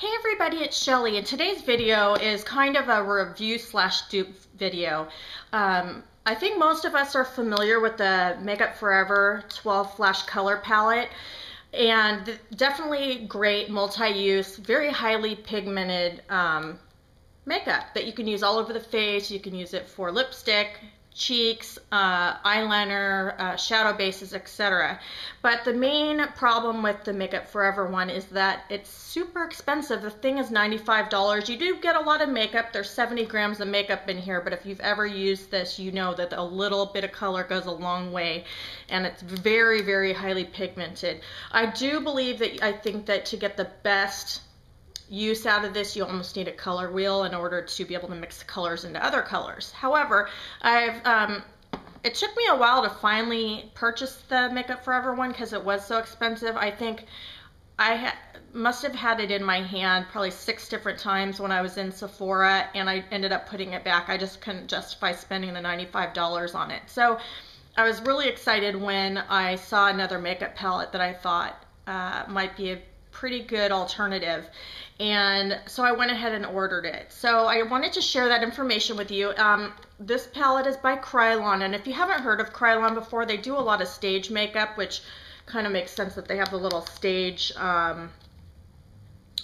Hey everybody, it's Shelly, and today's video is kind of a review slash dupe video. I think most of us are familiar with the Makeup Forever 12 Flash Color Palette, and definitely great multi-use, very highly pigmented makeup that you can use all over the face. You can use it for lipstick, cheeks, eyeliner, shadow bases, etc. But the main problem with the Makeup Forever one is that it's super expensive. The thing is $95. You do get a lot of makeup. There's 70 grams of makeup in here, but if you've ever used this, you know that a little bit of color goes a long way, and it's very, very highly pigmented. I think that to get the best use out of this, you almost need a color wheel in order to be able to mix the colors into other colors. However, it took me a while to finally purchase the Makeup Forever one because it was so expensive. I think I must have had it in my hand probably 6 different times when I was in Sephora, and I ended up putting it back. I just couldn't justify spending the $95 on it. So I was really excited when I saw another makeup palette that I thought might be a pretty good alternative, and so I went ahead and ordered it. So I wanted to share that information with you. This palette is by Krylon, and if you haven't heard of Krylon before, they do a lot of stage makeup, which kind of makes sense that they have the little stage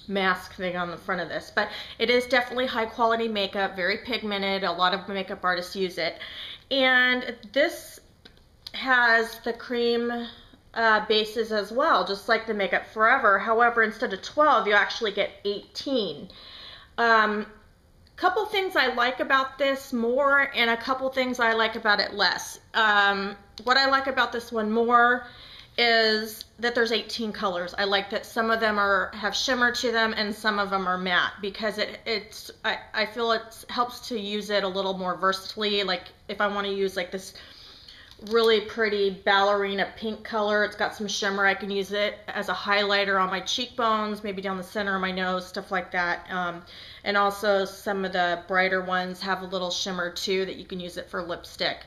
mask thing on the front of this. But it is definitely high quality makeup, very pigmented. A lot of makeup artists use it, and this has the cream bases as well, just like the Makeup Forever. However, instead of 12, you actually get 18. Couple things I like about this more, and a couple things I like about it less. What I like about this one more is that there's 18 colors. I like that some of them have shimmer to them and some of them are matte, because I feel it helps to use it a little more versatilely. Like if I want to use like this really pretty ballerina pink color, it's got some shimmer, I can use it as a highlighter on my cheekbones, maybe down the center of my nose, stuff like that. And also some of the brighter ones have a little shimmer too that you can use it for lipstick.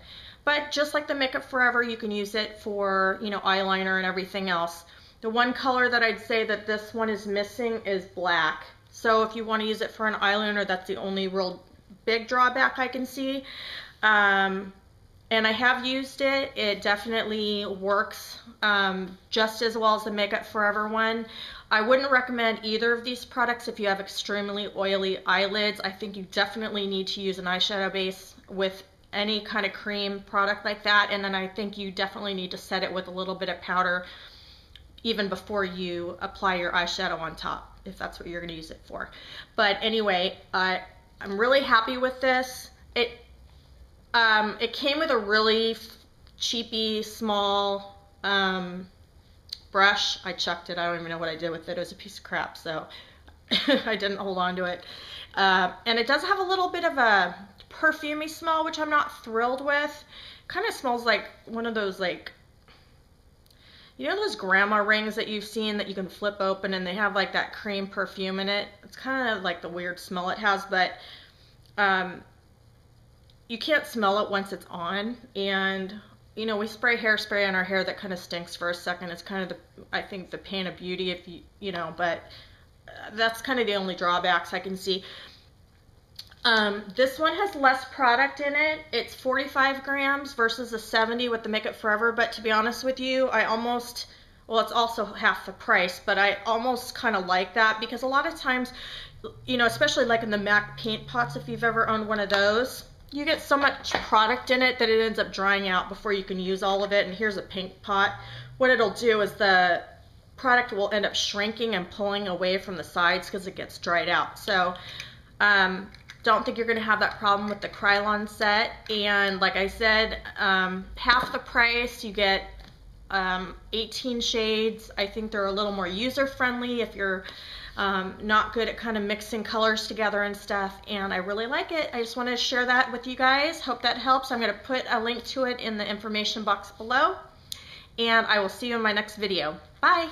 But just like the Makeup Forever, you can use it for, you know, eyeliner and everything else. The one color that I'd say that this one is missing is black. So if you want to use it for an eyeliner, that's the only real big drawback I can see. And I have used it. It definitely works just as well as the Makeup Forever one. I wouldn't recommend either of these products if you have extremely oily eyelids. I think you definitely need to use an eyeshadow base with any kind of cream product like that. And then I think you definitely need to set it with a little bit of powder even before you apply your eyeshadow on top, if that's what you're going to use it for. But anyway, I'm really happy with this. It came with a really cheapy, small brush. I chucked it. I don't even know what I did with it. It was a piece of crap, so I didn't hold on to it. And it does have a little bit of a perfumey smell, which I'm not thrilled with. Kind of smells like one of those, like, you know those grandma rings that you've seen that you can flip open and they have like that cream perfume in it? It's kind of like the weird smell it has, but you can't smell it once it's on. And you know, we spray hairspray on our hair that kind of stinks for a second. It's kind of I think the pain of beauty, if you know, but that's kind of the only drawbacks I can see. This one has less product in it. It's 45 grams versus the 70 with the Makeup Forever, but to be honest with you, well, it's also half the price, but I almost kind of like that, because a lot of times, you know, especially like in the MAC paint pots, if you've ever owned one of those, you get so much product in it that it ends up drying out before you can use all of it. And here's a pink pot. What it'll do is the product will end up shrinking and pulling away from the sides because it gets dried out. So don't think you're going to have that problem with the Krylon set. And like I said, half the price, you get 18 shades. I think they're a little more user-friendly if you're not good at kind of mixing colors together and stuff, and I really like it. I just wanted to share that with you guys. Hope that helps. I'm going to put a link to it in the information box below, and I will see you in my next video. Bye!